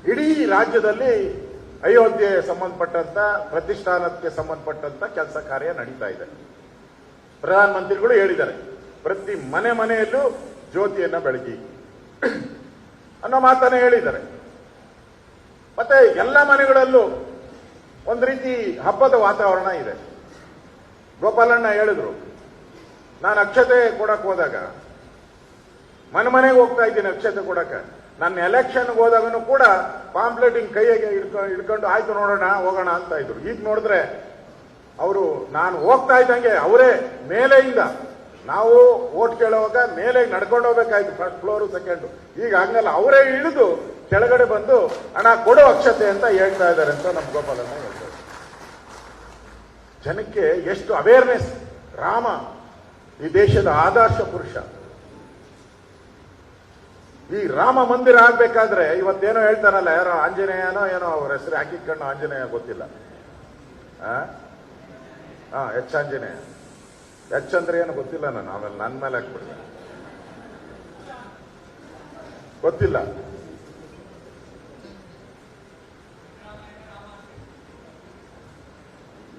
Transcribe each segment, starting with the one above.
ಇಡೀ ರಾಜ್ಯದಲ್ಲಿ ಅಯೋಧ್ಯೆ ಸಂಬಂಧಪಟ್ಟಂತ ಪ್ರತಿಷ್ಠಾನಕ್ಕೆ ಸಂಬಂಧಪಟ್ಟಂತ ಕೆಲಸ ಕಾರ್ಯ ನಡೀತಾ ಇದೆ. ಪ್ರಧಾನಮಂತ್ರಿಗಳು ಹೇಳಿದ್ದಾರೆ, ಪ್ರತಿ ಮನೆಯಲ್ಲೂ ಜ್ಯೋತಿಯನ್ನ ಬೆಳಗಿ ಅನ್ನೋ ಮಾತನ್ನ ಹೇಳಿದ್ದಾರೆ. ಮತ್ತೆ ಎಲ್ಲ ಮನೆಗಳಲ್ಲೂ ಒಂದು ರೀತಿ ಹಬ್ಬದ ವಾತಾವರಣ ಇದೆ. ಗೋಪಾಲಣ್ಣ ಹೇಳಿದ್ರು, ನಾನು ಅಕ್ಷತೆ ಕೊಡಕ್ ಹೋದಾಗ ಮನೆಗೆ ಹೋಗ್ತಾ ಇದ್ದೀನಿ ಅಕ್ಷತೆ ಕೊಡಕ್ಕೆ. ನನ್ನ ಎಲೆಕ್ಷನ್ಗೆ ಹೋದಾಗನು ಕೂಡ ಪಾಂಪ್ಲೆಟ್ ಹಿಂಗ್ ಕೈಯಾಗೆ ಹಿಡ್ಕೊಂಡು ಆಯ್ತು ನೋಡೋಣ ಹೋಗೋಣ ಅಂತ ಇದ್ರು. ಈಗ ನೋಡಿದ್ರೆ ಅವರು ನಾನು ಹೋಗ್ತಾ ಇದ್ದಂಗೆ ಅವರೇ ಮೇಲೆಯಿಂದ, ನಾವು ಓಟ್ ಕೇಳುವಾಗ ಮೇಲೆ ನಡ್ಕೊಂಡು ಹೋಗ್ಬೇಕಾಯ್ತು ಫಸ್ಟ್ ಫ್ಲೋರು ಸೆಕೆಂಡು. ಈಗ ಹಂಗಲ್ಲ, ಅವರೇ ಇಳಿದು ಕೆಳಗಡೆ ಬಂದು ಹಣ ಕೊಡೋ ಅಕ್ಷತೆ ಅಂತ ಹೇಳ್ತಾ ಇದ್ದಾರೆ ಅಂತ ನಮ್ಮ ಗೋಪಾಲಣ್ಣ ಹೇಳ್ತಾರೆ. ಜನಕ್ಕೆ ಎಷ್ಟು ಅವೇರ್ನೆಸ್. ರಾಮ ಈ ದೇಶದ ಆದರ್ಶ ಪುರುಷ. ಈ ರಾಮ ಮಂದಿರ ಆಗ್ಬೇಕಾದ್ರೆ ಇವತ್ತೇನೋ ಹೇಳ್ತಾರಲ್ಲ, ಯಾರೋ ಆಂಜನೇಯನೋ ಏನೋ ಅವ್ರ ಹೆಸರು ಹಾಕಿಕೊಂಡು ಆಂಜನೇಯ ಗೊತ್ತಿಲ್ಲ. ಎಚ್ ಆಂಜನೇಯ, ಎಚ್ ಅಂದ್ರೆ ಏನು ಗೊತ್ತಿಲ್ಲ. ನಾನು ಆಮೇಲೆ ನನ್ನ ಮೇಲೆ ಹಾಕ್ಬಿಡ್ತೇನೆ, ಗೊತ್ತಿಲ್ಲ.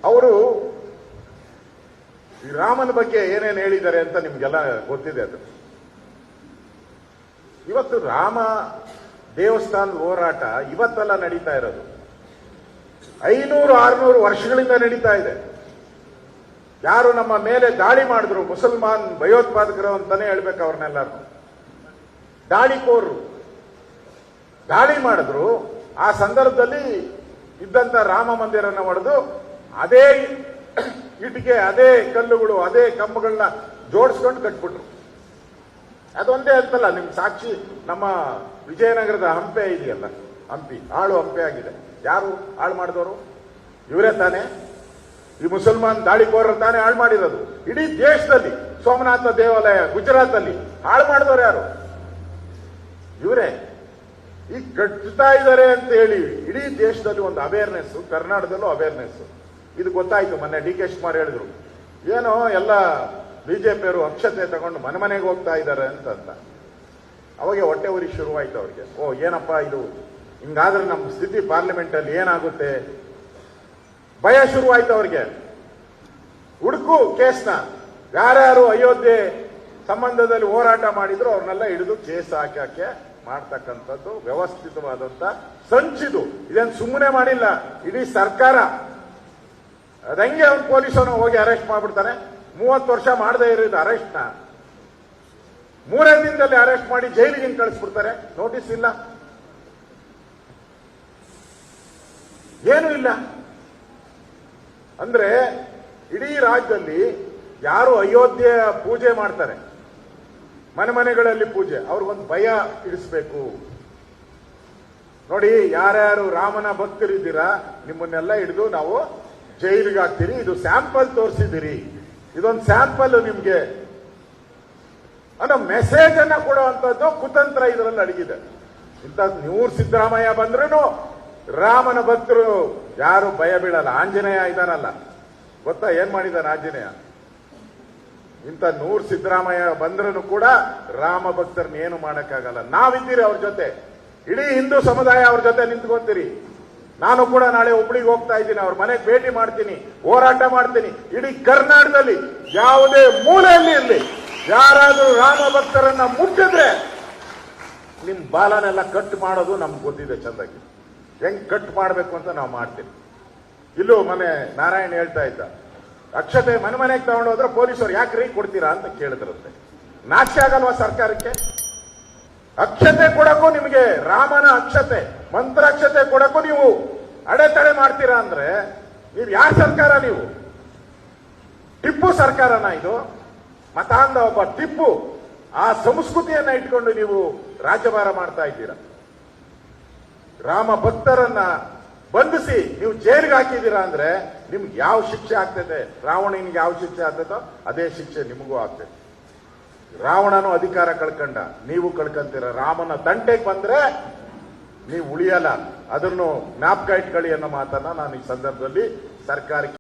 ಅವರು ಈ ರಾಮನ ಬಗ್ಗೆ ಏನೇನು ಹೇಳಿದ್ದಾರೆ ಅಂತ ನಿಮ್ಗೆಲ್ಲ ಗೊತ್ತಿದೆ. ಅದು ಇವತ್ತು ರಾಮ ದೇವಸ್ಥಾನದ ಹೋರಾಟ ಇವತ್ತೆಲ್ಲ ನಡೀತಾ ಇರೋದು, 500-600 ವರ್ಷಗಳಿಂದ ನಡೀತಾ ಇದೆ. ಯಾರು ನಮ್ಮ ಮೇಲೆ ದಾಳಿ ಮಾಡಿದ್ರು, ಮುಸಲ್ಮಾನ್ ಭಯೋತ್ಪಾದಕರು ಅಂತಾನೆ ಹೇಳ್ಬೇಕು ಅವ್ರನ್ನೆಲ್ಲರೂ. ದಾಳಿಕೋರರು ದಾಳಿ ಮಾಡಿದ್ರು. ಆ ಸಂದರ್ಭದಲ್ಲಿ ಇದ್ದಂತ ರಾಮ ಮಂದಿರನ ಹೊಡೆದು ಅದೇ ಇಟ್ಟಿಗೆ, ಅದೇ ಕಲ್ಲುಗಳು, ಅದೇ ಕಂಬಗಳನ್ನ ಜೋಡಿಸ್ಕೊಂಡು ಕಟ್ಬಿಟ್ರು. ಅದೊಂದೇ ಅಂತಲ್ಲ, ನಿಮ್ ಸಾಕ್ಷಿ ನಮ್ಮ ವಿಜಯನಗರದ ಹಂಪೆ ಇದೆಯಲ್ಲ, ಹಂಪಿ ಹಾಳು ಹಂಪೆ ಆಗಿದೆ. ಯಾರು ಹಾಳು ಮಾಡಿದವರು? ಇವರೇ ತಾನೇ. ಈ ಮುಸಲ್ಮಾನ್ ದಾಳಿಕೋರರು ತಾನೇ ಹಾಳು ಮಾಡಿರೋದು. ಇಡೀ ದೇಶದಲ್ಲಿ ಸೋಮನಾಥ ದೇವಾಲಯ ಗುಜರಾತ್ ಅಲ್ಲಿ ಹಾಳು ಮಾಡಿದವರು ಯಾರು? ಇವರೇ. ಈಗ ಕಟ್ತಾ ಇದ್ದಾರೆ ಅಂತ ಹೇಳಿ ಇಡೀ ದೇಶದಲ್ಲಿ ಒಂದು ಅವೇರ್ನೆಸ್, ಕರ್ನಾಟಕದಲ್ಲೂ ಅವೇರ್ನೆಸ್. ಇದು ಗೊತ್ತಾಯ್ತು. ಮೊನ್ನೆ ಡಿ ಕೆ ಶಿವಕುಮಾರ್ ಹೇಳಿದ್ರು, ಏನೋ ಎಲ್ಲ ಬಿಜೆಪಿಯವರು ಅಕ್ಷತೆ ತಗೊಂಡು ಮನೆಗೆ ಹೋಗ್ತಾ ಇದ್ದಾರೆ ಅಂತ. ಅವಾಗ ಹೊಟ್ಟೆ ಉರಿ ಶುರುವಾಯ್ತು ಅವ್ರಿಗೆ. ಏನಪ್ಪಾ ಇದು, ಹಿಂಗಾದ್ರೆ ನಮ್ಮ ಸ್ಥಿತಿ ಪಾರ್ಲಿಮೆಂಟ್ ಅಲ್ಲಿ ಏನಾಗುತ್ತೆ? ಭಯ ಶುರುವಾಯ್ತು ಅವ್ರಿಗೆ. ಹುಡುಕು ಕೇಸ್ನ, ಯಾರ್ಯಾರು ಅಯೋಧ್ಯೆ ಸಂಬಂಧದಲ್ಲಿ ಹೋರಾಟ ಮಾಡಿದ್ರು ಅವ್ರನ್ನೆಲ್ಲ ಹಿಡಿದು ಕೇಸ್ ಹಾಕಕ್ಕೆ ಮಾಡ್ತಕ್ಕಂಥದ್ದು ವ್ಯವಸ್ಥಿತವಾದಂತ ಸಂಚಿದು. ಇದೇನು ಸುಮ್ಮನೆ ಮಾಡಿಲ್ಲ ಇಡೀ ಸರ್ಕಾರ. ಅದಂಗೆ ಅವ್ನು ಪೊಲೀಸನು ಹೋಗಿ ಅರೆಸ್ಟ್ ಮಾಡ್ಬಿಡ್ತಾನೆ. 30 ವರ್ಷ ಮಾಡದೇ ಇರೋದು ಅರೆಸ್ಟ್ನ 3 ದಿನದಲ್ಲಿ ಅರೆಸ್ಟ್ ಮಾಡಿ ಜೈಲಿಗೆ ಕಳಿಸ್ಬಿಡ್ತಾರೆ. ನೋಟಿಸ್ ಇಲ್ಲ, ಏನೂ ಇಲ್ಲ. ಅಂದ್ರೆ ಇಡೀ ರಾಜ್ಯದಲ್ಲಿ ಯಾರು ಅಯೋಧ್ಯೆ ಪೂಜೆ ಮಾಡ್ತಾರೆ, ಮನೆಗಳಲ್ಲಿ ಪೂಜೆ, ಅವ್ರಿಗೊಂದು ಭಯ ಇಡಿಸ್ಬೇಕು. ನೋಡಿ, ಯಾರ್ಯಾರು ರಾಮನ ಭಕ್ತರಿದ್ದೀರಾ ನಿಮ್ಮನ್ನೆಲ್ಲ ಹಿಡಿದು ನಾವು ಜೈಲಿಗೆ ಹಾಕ್ತೀರಿ. ಇದು ಸ್ಯಾಂಪಲ್ ತೋರಿಸಿದಿರಿ, ಇದೊಂದು ಸ್ಯಾಂಪಲ್ ನಿಮ್ಗೆ ಅನ್ನೋ ಮೆಸೇಜ್ ಅನ್ನ ಕೊಡುವಂತದ್ದು ಕುತಂತ್ರ ಇದರಲ್ಲಿ ಅಡಗಿದೆ. ಇಂಥ ನೀವು ಸಿದ್ದರಾಮಯ್ಯ ಬಂದ್ರೂ ರಾಮನ ಭಕ್ತರು ಯಾರು ಭಯ ಬೀಳಲ್ಲ. ಆಂಜನೇಯ ಇದಾನಲ್ಲ, ಗೊತ್ತಾ ಏನ್ ಮಾಡಿದಾನೆ ಆಂಜನೇಯ? ಇಂಥ 100 ಸಿದ್ದರಾಮಯ್ಯ ಬಂದ್ರೂ ಕೂಡ ರಾಮ ಭಕ್ತರನ್ನ ಏನು ಮಾಡಕ್ಕಾಗಲ್ಲ. ನಾವಿದ್ದೀರಿ ಅವ್ರ ಜೊತೆ, ಇಡೀ ಹಿಂದೂ ಸಮುದಾಯ ಅವ್ರ ಜೊತೆ ನಿಂತ್ಕೊಂತೀರಿ. ನಾನು ಕೂಡ ನಾಳೆ ಹುಬ್ಳಿಗೆ ಹೋಗ್ತಾ ಇದ್ದೀನಿ, ಅವ್ರ ಮನೆಗೆ ಭೇಟಿ ಮಾಡ್ತೀನಿ, ಹೋರಾಟ ಮಾಡ್ತೀನಿ. ಇಡೀ ಕರ್ನಾಟಕದಲ್ಲಿ ಯಾವುದೇ ಮೂಲೆಯಲ್ಲಿ ಇರಲಿ, ಯಾರಾದರೂ ರಾಮ ಭಕ್ತರನ್ನ ಮುಟ್ಟಿದ್ರೆ ನಿಮ್ ಬಾಲನೆಲ್ಲ ಕಟ್ ಮಾಡೋದು ನಮ್ಗೆ ಗೊತ್ತಿದೆ ಚಂದಾಗಿ. ಹೆಂಗ್ ಕಟ್ ಮಾಡಬೇಕು ಅಂತ ನಾವು ಮಾಡ್ತೀವಿ. ಇಲ್ಲೂ ಮನೆ ನಾರಾಯಣ ಹೇಳ್ತಾ ಇದ್ದ, ಅಕ್ಷತೆ ಮನೆಗೆ ತಗೊಂಡೋದ್ರೆ ಪೊಲೀಸರು ಯಾಕ್ರಿ ಕೊಡ್ತೀರಾ ಅಂತ ಕೇಳಿದ್ರಂತೆ. ನಾಚೆ ಆಗಲ್ವಾ ಸರ್ಕಾರಕ್ಕೆ? ಅಕ್ಷತೆ ಕೊಡಕ್ಕೂ ನಿಮಗೆ, ರಾಮನ ಅಕ್ಷತೆ ಮಂತ್ರಾಕ್ಷತೆ ಕೊಡಕ್ಕೂ ನೀವು ಅಡೆತಡೆ ಮಾಡ್ತೀರಾ ಅಂದ್ರೆ ನೀವು ಯಾರ ಸರ್ಕಾರ? ನೀವು ಟಿಪ್ಪು ಸರ್ಕಾರನ ಇದು? ಮತಾಂಧ ಒಬ್ಬ ಟಿಪ್ಪು, ಆ ಸಂಸ್ಕೃತಿಯನ್ನ ಇಟ್ಕೊಂಡು ನೀವು ರಾಜ್ಯಭಾರ ಮಾಡ್ತಾ ಇದ್ದೀರಾ. ರಾಮ ಭಕ್ತರನ್ನ ಬಂಧಿಸಿ ನೀವು ಜೈಲಿಗೆ ಹಾಕಿದ್ದೀರಾ ಅಂದ್ರೆ ನಿಮ್ಗೆ ಯಾವ ಶಿಕ್ಷೆ ಆಗ್ತದೆ? ರಾವಣನಿಗೆ ಯಾವ ಶಿಕ್ಷೆ ಆಗ್ತದೋ ಅದೇ ಶಿಕ್ಷೆ ನಿಮಗೂ ಆಗ್ತದೆ. ರಾವಣನು ಅಧಿಕಾರ ಕಳ್ಕೊಂಡ, ನೀವು ಕಳ್ಕೊಂತೀರ. ರಾಮನ ತಂಟೆಗೆ ಬಂದ್ರೆ ನೀವು ಉಳಿಯಲ್ಲ. ಅದನ್ನು ಜ್ಞಾಪಕ ಇಟ್ಕೊಳ್ಳಿ ಅನ್ನೋ ಮಾತನ್ನ ನಾನು ಈ ಸಂದರ್ಭದಲ್ಲಿ ಸರ್ಕಾರಕ್ಕೆ